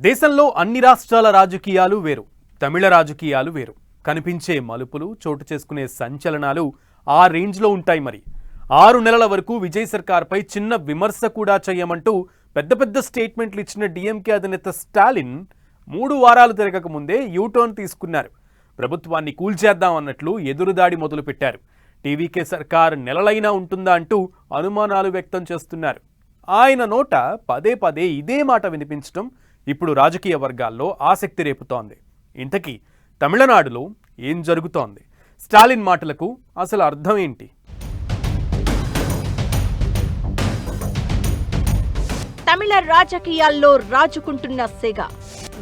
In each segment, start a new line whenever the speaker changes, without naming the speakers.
దేశంలో అన్ని రాష్ట్రాల రాజకీయాలు వేరు, తమిళ రాజకీయాలు వేరు. కనిపించే మలుపులు, చోటు చేసుకునే సంచలనాలు ఆ రేంజ్లో ఉంటాయి. మరి 6 నెలల వరకు విజయ్ సర్కార్పై చిన్న విమర్శ కూడా చేయమంటూ పెద్ద పెద్ద స్టేట్మెంట్లు ఇచ్చిన డిఎంకే అధినేత స్టాలిన్ 3 వారాలు తిరగక ముందే యూటర్న్ తీసుకున్నారు. ప్రభుత్వాన్ని కూల్చేద్దాం అన్నట్లు ఎదురుదాడి మొదలుపెట్టారు. టీవీకే సర్కార్ నెలలైనా ఉంటుందా అంటూ అనుమానాలు వ్యక్తం చేస్తున్నారు. ఆయన నోట పదే పదే ఇదే మాట వినిపించడం ఇప్పుడు రాజకీయ వర్గాల్లో ఆసక్తి రేపుతోంది. ఇంతకీ తమిళనాడులో ఏం జరుగుతోంది? స్టాలిన్ మాటలకు అసలు అర్థం ఏంటి?
తమిళ రాజకీయాల్లో రాజుకుంటున్న సెగ.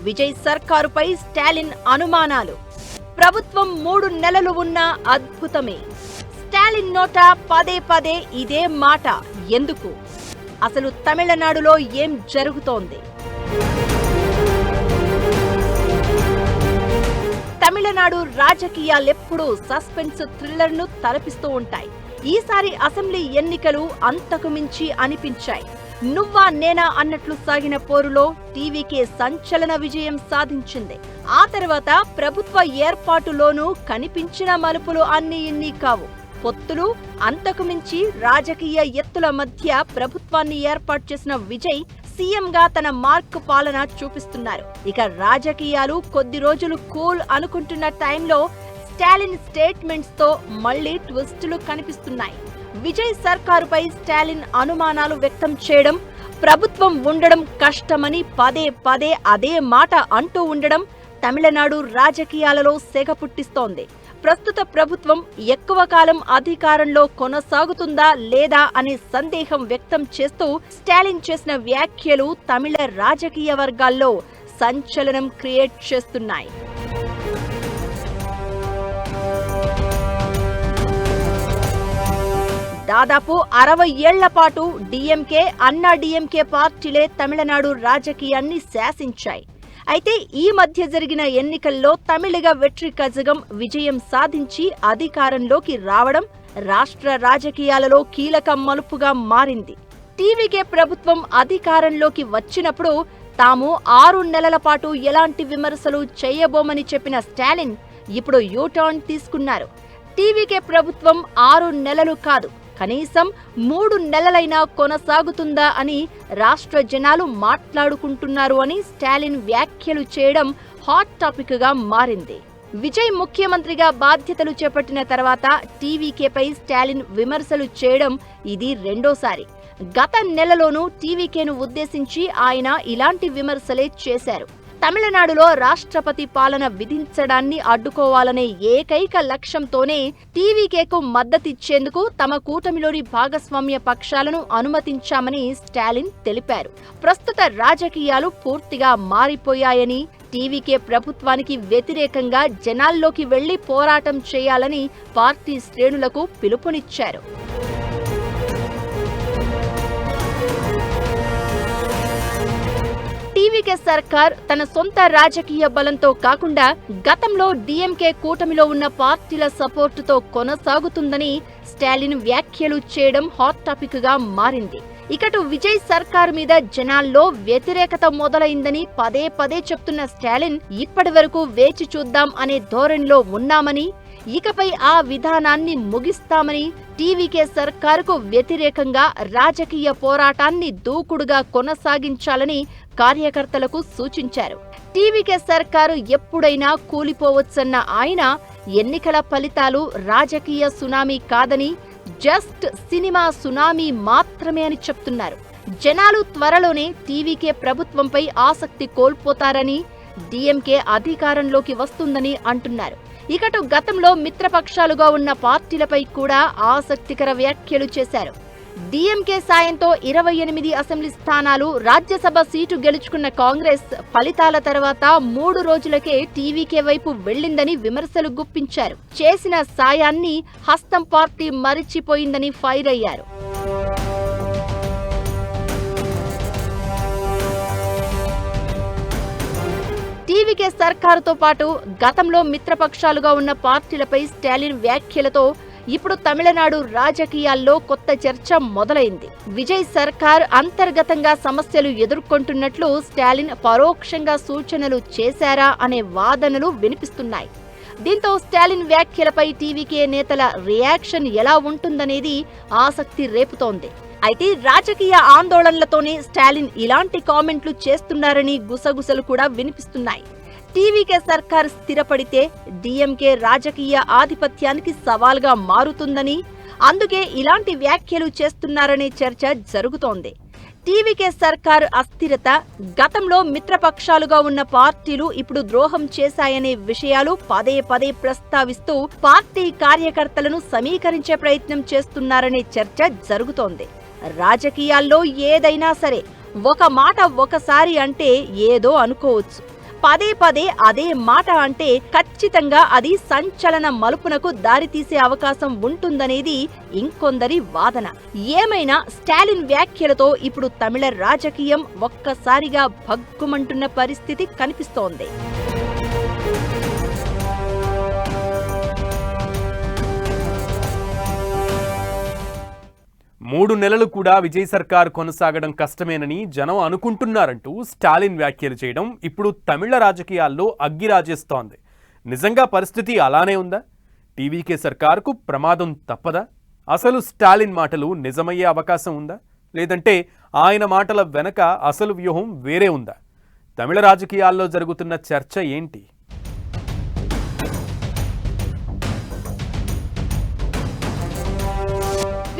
విజయ్ సర్కారుపై స్టాలిన్ అనుమానాలు. ప్రభుత్వం 3 నెలలు ఉన్న అద్భుతమే. స్టాలిన్ నోట పదే పదే ఇదే మాట ఎందుకు? అసలు తమిళనాడులో ఏం జరుగుతోంది? తమిళనాడు రాజకీయాలెప్పుడూ సస్పెన్స్ థ్రిల్లర్ను తలపిస్తూ ఉంటాయి. ఈసారి అసెంబ్లీ ఎన్నికలు అంతకు మించి అనిపించాయి. నువ్వా నేనా అన్నట్లు సాగిన పోరులో టీవీకే సంచలన విజయం సాధించింది. ఆ తర్వాత ప్రభుత్వ ఏర్పాటులోనూ కనిపించిన మలుపులు అన్ని ఇన్ని కావు. పొత్తులు, అంతకు మించి రాజకీయ ఎత్తుల మధ్య ప్రభుత్వాన్ని ఏర్పాటు చేసిన విజయ్ సీఎంగా తన మార్క్ పాలన చూపిస్తున్నారు. ఇక రాజకీయాలు కొద్ది రోజులు కూల్ అనుకుంటున్న టైంలో స్టాలిన్ స్టేట్మెంట్స్ తో మళ్లీ ట్విస్టులు కనిపిస్తున్నాయి. విజయ్ సర్కారుపై స్టాలిన్ అనుమానాలు వ్యక్తం చేయడం, ప్రభుత్వం ఉండడం కష్టమని పదే పదే అదే మాట అంటూ ఉండడం తమిళనాడు రాజకీయాలలో సెగ పుట్టిస్తోంది. ప్రస్తుత ప్రభుత్వం ఎక్కువ కాలం అధికారంలో కొనసాగుతుందా లేదా అనే సందేహం వ్యక్తం చేస్తూ స్టాలిన్ చేసిన వ్యాఖ్యలు తమిళ రాజకీయ వర్గాల్లో సంచలనం క్రియేట్ చేస్తున్నాయి. దాదాపు 60 ఏళ్ల పాటు డిఎంకే, అన్నా డిఎంకే పార్టీలే తమిళనాడు రాజకీయాన్ని శాసించాయి. అయితే ఈ మధ్య జరిగిన ఎన్నికల్లో తమిళిగ వెట్రి కజగం విజయం సాధించి అధికారంలోకి రావడం రాష్ట్ర రాజకీయాలలో కీలక మలుపుగా మారింది. టీవీకే ప్రభుత్వం అధికారంలోకి వచ్చినప్పుడు తాము 6 నెలల పాటు ఎలాంటి విమర్శలు చేయబోమని చెప్పిన స్టాలిన్ ఇప్పుడు యూటర్న్ తీసుకున్నారు. టీవీకే ప్రభుత్వం 6 నెలలు కాదు, కనీసం 3 నెలలైనా కొనసాగుతుందా అని రాష్ట్ర జనాలు మాట్లాడుకుంటున్నారు అని స్టాలిన్ వ్యాఖ్యలు చేయడం హాట్ టాపిక్ గా మారింది. విజయ్ ముఖ్యమంత్రిగా బాధ్యతలు చేపట్టిన తర్వాత టీవీకేపై స్టాలిన్ విమర్శలు చేయడం ఇది రెండోసారి. గత నెలలోనూ టీవీకేను ఉద్దేశించి ఆయన ఇలాంటి విమర్శలే చేశారు. తమిళనాడులో రాష్ట్రపతి పాలన విధించడాన్ని అడ్డుకోవాలనే ఏకైక లక్ష్యంతోనే టీవీకేకు మద్దతిచ్చేందుకు తమ కూటమిలోని భాగస్వామ్య పక్షాలను అనుమతించామని స్టాలిన్ తెలిపారు. ప్రస్తుత రాజకీయాలు పూర్తిగా మారిపోయాయని, టీవీకే ప్రభుత్వానికి వ్యతిరేకంగా జనాల్లోకి వెళ్లి పోరాటం చేయాలని పార్టీ శ్రేణులకు పిలుపునిచ్చారు. టీవీకే సర్కార్ తన సొంత రాజకీయ బలంతో కాకుండా గతంలో డిఎంకే కూటమిలో ఉన్న పార్టీల సపోర్టుతో కొనసాగుతుందని స్టాలిన్ వ్యాఖ్యలు చేయడం హాట్ టాపిక్ గా మారింది. ఇకటు విజయ్ సర్కార్ మీద జనాల్లో వ్యతిరేకత మొదలైందని పదే పదే చెప్తున్న స్టాలిన్ ఇప్పటి వరకు వేచి చూద్దాం అనే ధోరణిలో ఉన్నామని, ఇకపై ఆ విధానాన్ని ముగిస్తామని, టీవీకే సర్కారుకు వ్యతిరేకంగా రాజకీయ పోరాటాన్ని దూకుడుగా కొనసాగించాలని కార్యకర్తలకు సూచించారు. టీవీకే సర్కారు ఎప్పుడైనా కూలిపోవచ్చన్న ఆయన ఎన్నికల ఫలితాలు రాజకీయ సునామీ కాదని, జస్ట్ సినిమా సునామీ మాత్రమే అని చెప్తున్నారు. జనాలు త్వరలోనే టీవీకే ప్రభుత్వంపై ఆసక్తి కోల్పోతారని, డిఎంకే అధికారంలోకి వస్తుందని అంటున్నారు. ఇకటు గతంలో మిత్రపక్షాలుగా ఉన్న పార్టీలపై కూడా ఆసక్తికర వ్యాఖ్యలు చేశారు. డిఎంకే సాయంతో 28 అసెంబ్లీ స్థానాలు, రాజ్యసభ సీటు గెలుచుకున్న కాంగ్రెస్ ఫలితాల తర్వాత 3 రోజులకే టీవీకే వైపు వెళ్లిందని విమర్శలు గుప్పించారు. చేసిన సాయాన్ని హస్తం పార్టీ మరిచిపోయిందని ఫైర్ అయ్యారు. టీవీకే సర్కారుతో పాటు గతంలో మిత్రపక్షాలుగా ఉన్న పార్టీలపై స్టాలిన్ వ్యాఖ్యలతో ఇప్పుడు తమిళనాడు రాజకీయాల్లో కొత్త చర్చ మొదలైంది. విజయ్ సర్కార్ అంతర్గతంగా సమస్యలు ఎదుర్కొంటున్నట్లు స్టాలిన్ పరోక్షంగా సూచనలు చేశారా అనే వాదనలు వినిపిస్తున్నాయి. దీంతో స్టాలిన్ వ్యాఖ్యలపై టీవీకే నేతల రియాక్షన్ ఎలా ఉంటుందనేది ఆసక్తి రేపుతోంది. అయితే రాజకీయ ఆందోళనలతోనే స్టాలిన్ ఇలాంటి కామెంట్లు చేస్తున్నారని గుసగుసలు కూడా వినిపిస్తున్నాయి. టీవీకే సర్కార్ స్థిరపడితే డీఎంకే రాజకీయ ఆధిపత్యానికి సవాల్గా మారుతుందని, అందుకే ఇలాంటి వ్యాఖ్యలు చేస్తున్నారనే చర్చ జరుగుతోంది. టీవీకే సర్కార్ అస్థిరత, గతంలో మిత్రపక్షాలుగా ఉన్న పార్టీలు ఇప్పుడు ద్రోహం చేశాయనే విషయాలు పదే పదే ప్రస్తావిస్తూ పార్టీ కార్యకర్తలను సమీకరించే ప్రయత్నం చేస్తున్నారనే చర్చ జరుగుతోంది. రాజకీయాల్లో ఏదైనా సరే ఒక మాట ఒకసారి అంటే ఏదో అనుకోవచ్చు, పదే పదే అదే మాట అంటే ఖచ్చితంగా అది సంచలన మలుపునకు దారితీసే అవకాశం ఉంటుందనేది ఇంకొందరి వాదన. ఏమైనా స్టాలిన్ వ్యాఖ్యలతో ఇప్పుడు తమిళ రాజకీయం ఒక్కసారిగా భగ్గుమంటున్న పరిస్థితి కనిపిస్తోంది.
మూడు నెలలు కూడా విజయ్ సర్కార్ కొనసాగడం కష్టమేనని జనం అనుకుంటున్నారంటూ స్టాలిన్ వ్యాఖ్యలు చేయడం ఇప్పుడు తమిళ రాజకీయాల్లో అగ్గిరాజేస్తోంది. నిజంగా పరిస్థితి అలానే ఉందా? టీవీకే సర్కార్కు ప్రమాదం తప్పదా? అసలు స్టాలిన్ మాటలు నిజమయ్యే అవకాశం ఉందా? లేదంటే ఆయన మాటల వెనక అసలు వ్యూహం వేరే ఉందా? తమిళ రాజకీయాల్లో జరుగుతున్న చర్చ ఏంటి?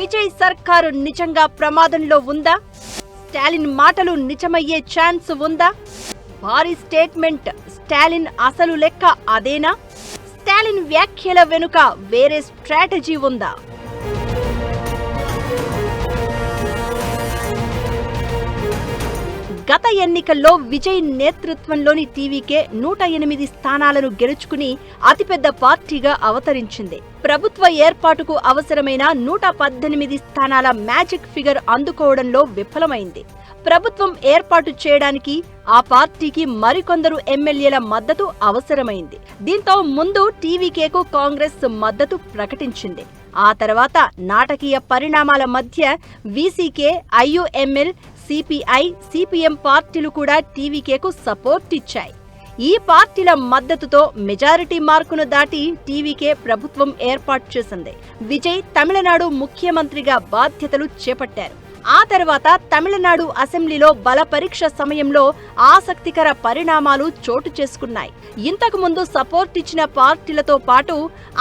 విజయ్ సర్కారు నిజంగా ప్రమాదంలో ఉందా? స్టాలిన్ మాటలు నిజమయ్యే ఛాన్స్ ఉందా? భారీ స్టేట్మెంట్ స్టాలిన్ అసలు లెక్క అదేనా? స్టాలిన్ వ్యాఖ్యల వెనుక వేరే స్ట్రాటజీ ఉందా? గత ఎన్నికల్లో విజయ్ నేతృత్వంలోని టీవీకే 108 స్థానాలను గెలుచుకుని అతిపెద్ద పార్టీగా అవతరించింది. ప్రభుత్వ ఏర్పాటుకు అవసరమైన 118 స్థానాల మ్యాజిక్ ఫిగర్ అందుకోవడంలో విఫలమైంది. ప్రభుత్వం ఏర్పాటు చేయడానికి ఆ పార్టీకి మరికొందరు ఎమ్మెల్యేల మద్దతు అవసరమైంది. దీంతో ముందు టీవీకేకు కాంగ్రెస్ మద్దతు ప్రకటించింది. ఆ తర్వాత నాటకీయ పరిణామాల మధ్య వీసీకే, ఐయుఎంఎల్, సిపిఐ, సిపిఎం పార్టీలు కూడా టీవీకేకు సపోర్ట్ ఇచ్చాయి. ఈ పార్టీల మద్దతుతో మెజారిటీ మార్కును దాటి టీవీకే ప్రభుత్వం ఏర్పాటు చేసింది. విజయ్ తమిళనాడు ముఖ్యమంత్రిగా బాధ్యతలు చేపట్టారు. ఆ తర్వాత తమిళనాడు అసెంబ్లీలో బల పరీక్ష సమయంలో ఆసక్తికర పరిణామాలు చోటు చేసుకున్నాయి. ఇంతకు ముందు సపోర్ట్ ఇచ్చిన పార్టీలతో పాటు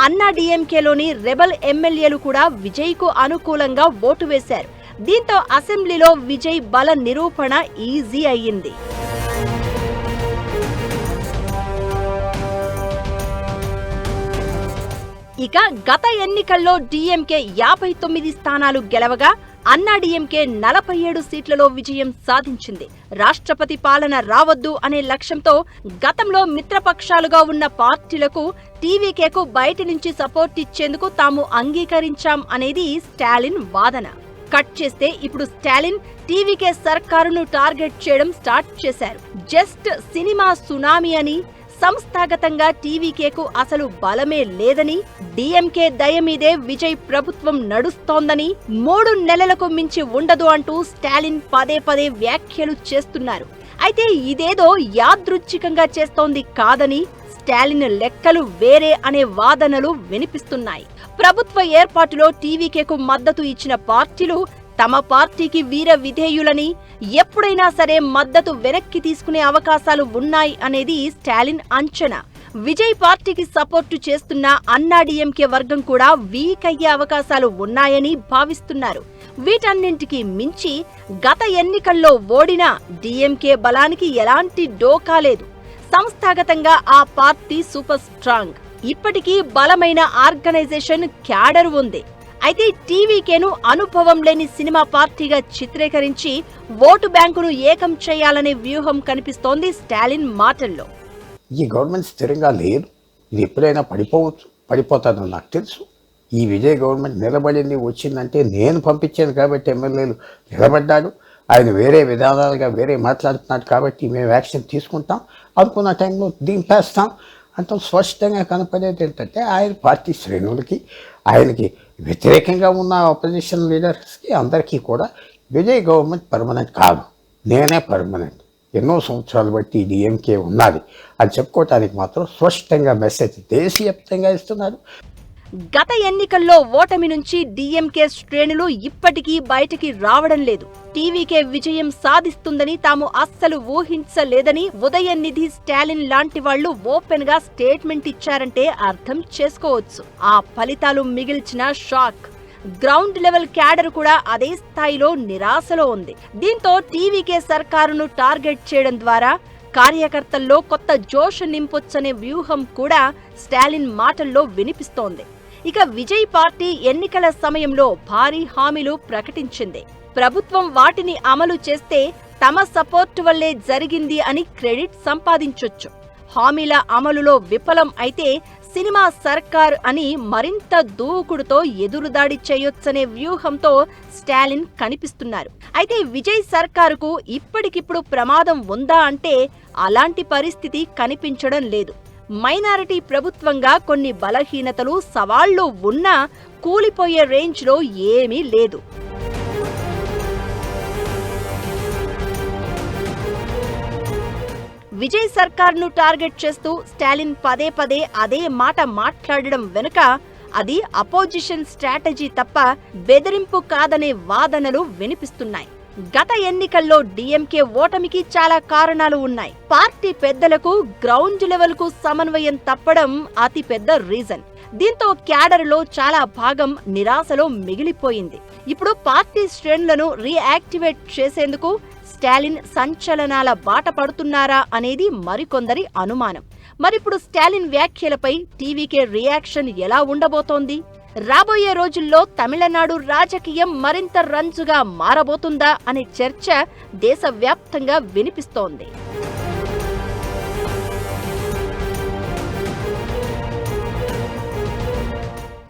అన్నా డీఎంకేలోని రెబల్ ఎమ్మెల్యేలు కూడా విజయ్కు అనుకూలంగా ఓటు వేశారు. దీంతో అసెంబ్లీలో విజయ్ బల నిరూపణ ఈజీ అయ్యింది. ఇక గత ఎన్నికల్లో డీఎంకే 59 స్థానాలు గెలవగా అన్నా డీఎంకే 47 సీట్లలో విజయం సాధించింది. రాష్ట్రపతి పాలన రావద్దు అనే లక్ష్యంతో గతంలో మిత్రపక్షాలుగా ఉన్న పార్టీలకు టీవీకేకు బయటి నుంచి సపోర్ట్ ఇచ్చేందుకు తాము అంగీకరించాం అనేది స్టాలిన్ వాదన. కట్ చేస్తే ఇప్పుడు స్టాలిన్ టీవీకే సర్కారును టార్గెట్ చేయడం స్టార్ట్ చేశారు. జస్ట్ సినిమా సునామీ అని, సంస్థాగతంగా టీవీకేకు అసలు బలమే లేదని, డీఎంకే దయ మీదే విజయ్ ప్రభుత్వం నడుస్తోందని, 3 నెలలకు మించి ఉండదు అంటూ స్టాలిన్ పదే పదే వ్యాఖ్యలు చేస్తున్నారు. అయితే ఇదేదో యాదృచ్ఛికంగా చేస్తోంది కాదని, స్టాలిన్ లెక్కలు వేరే అనే వాదనలు వినిపిస్తున్నాయి. ప్రభుత్వ ఏర్పాటులో టీవీకేకు మద్దతు ఇచ్చిన పార్టీలు తమ పార్టీకి వీర విధేయులని, ఎప్పుడైనా సరే మద్దతు వెనక్కి తీసుకునే అవకాశాలు ఉన్నాయి అనేది స్టాలిన్ అంచనా. విజయ్ పార్టీకి సపోర్టు చేస్తున్న అన్నా డీఎంకే వర్గం కూడా వీక్ అయ్యే అవకాశాలు ఉన్నాయని భావిస్తున్నారు. వీటన్నింటికి మించి గత ఎన్నికల్లో ఓడిన డీఎంకే బలానికి ఎలాంటి డోకా లేదు. సంస్థాగతంగా ఆ పార్టీ సూపర్ స్ట్రాంగ్. ఇప్పటికీ బలమైన ఆర్గనైజేషన్ క్యాడర్ ఉంది. అయితే టీవీకేను అనుభవం లేని సినిమా పార్టీగా చిత్రీకరించి ఓటు బ్యాంకును ఏకం చేయాలనే వ్యూహం కనిపిస్తోంది స్టాలిన్ మాటల్లో.
ఈ గవర్నమెంట్ స్థిరంగా లేదు, ఇది ఎప్పుడైనా పడిపోతుందని నాకు తెలుసు. ఈ విజయ్ గవర్నమెంట్ నిలబడింది, వచ్చిందంటే నేను పంపించాను కాబట్టి ఎమ్మెల్యేలు నిలబడ్డాడు. ఆయన వేరే విధానాలుగా వేరే మాట్లాడుతున్నాడు కాబట్టి మేము యాక్షన్ తీసుకుంటాం, అనుకున్న టైంలో దింపేస్తాం అంత స్పష్టంగా కనపడేది ఏంటంటే ఆయన పార్టీ శ్రేణులకి ఆయనకి వ్యతిరేకంగా ఉన్న ఆపోజిషన్ లీడర్స్కి అందరికీ కూడా విజయ్ గవర్నమెంట్ పర్మనెంట్ కాదు, నేనే పర్మనెంట్, ఎన్నో సంవత్సరాలు బట్టి డిఎంకే ఉన్నది అని చెప్పుకోవటానికి మాత్రం స్పష్టంగా మెసేజ్ దేశవ్యాప్తంగా ఇస్తున్నారు.
గత ఎన్నికల్లో ఓటమి నుంచి డీఎంకే శ్రేణులు ఇప్పటికీ బయటికి రావడం లేదు. టీవీకే విజయం సాధిస్తుందని తాము అస్సలు ఊహించలేదని ఉదయనిధి, స్టాలిన్ లాంటి వాళ్లు ఓపెన్ గా స్టేట్మెంట్ ఇచ్చారంటే అర్థం చేసుకోవచ్చు ఆ ఫలితాలు మిగిల్చిన షాక్. గ్రౌండ్ లెవెల్ క్యాడర్ కూడా అదే స్థాయిలో నిరాశలో ఉంది. దీంతో టీవీకే సర్కారును టార్గెట్ చేయడం ద్వారా కార్యకర్తల్లో కొత్త జోష్ నింపొచ్చనే వ్యూహం కూడా స్టాలిన్ మాటల్లో వినిపిస్తోంది. ఇక విజయ్ పార్టీ ఎన్నికల సమయంలో భారీ హామీలు ప్రకటించింది. ప్రభుత్వం వాటిని అమలు చేస్తే తమ సపోర్టు వల్లే జరిగింది అని క్రెడిట్ సంపాదించొచ్చు. హామీల అమలులో విఫలం అయితే సినిమా సర్కార్ అని మరింత దూకుడుతో ఎదురుదాడి చేయొచ్చనే వ్యూహంతో స్టాలిన్ కనిపిస్తున్నారు. అయితే విజయ్ సర్కారుకు ఇప్పటికిప్పుడు ప్రమాదం ఉందా అంటే అలాంటి పరిస్థితి కనిపించడం లేదు. మైనారిటీ ప్రభుత్వంగా కొన్ని బలహీనతలు, సవాళ్లు ఉన్నా కూలిపోయే రేంజ్లో ఏమీ లేదు. విజయ్ సర్కార్ను టార్గెట్ చేస్తూ స్టాలిన్ పదే పదే అదే మాట మాట్లాడడం వెనుక అది అపోజిషన్ స్ట్రాటజీ తప్ప బెదిరింపు కాదనే వాదనలు వినిపిస్తున్నాయి. గత ఎన్నికల్లో డీఎంకే ఓటమికి చాలా కారణాలు ఉన్నాయి. పార్టీ పెద్దలకు గ్రౌండ్ లెవెల్ కు సమన్వయం తప్పడం అతి పెద్ద రీజన్. దీంతో క్యాడర్ లో చాలా భాగం నిరాశలో మిగిలిపోయింది. ఇప్పుడు పార్టీ శ్రేణులను రీయాక్టివేట్ చేసేందుకు స్టాలిన్ సంచలనాల బాట పడుతున్నారా అనేది మరికొందరి అనుమానం. మరిప్పుడు స్టాలిన్ వ్యాఖ్యలపై టీవీకే రియాక్షన్ ఎలా ఉండబోతోంది? రాబోయే రోజుల్లో తమిళనాడు రాజకీయం మరింత రంజుగా మారబోతుందా అనే చర్చ దేశవ్యాప్తంగా వినిపిస్తోంది.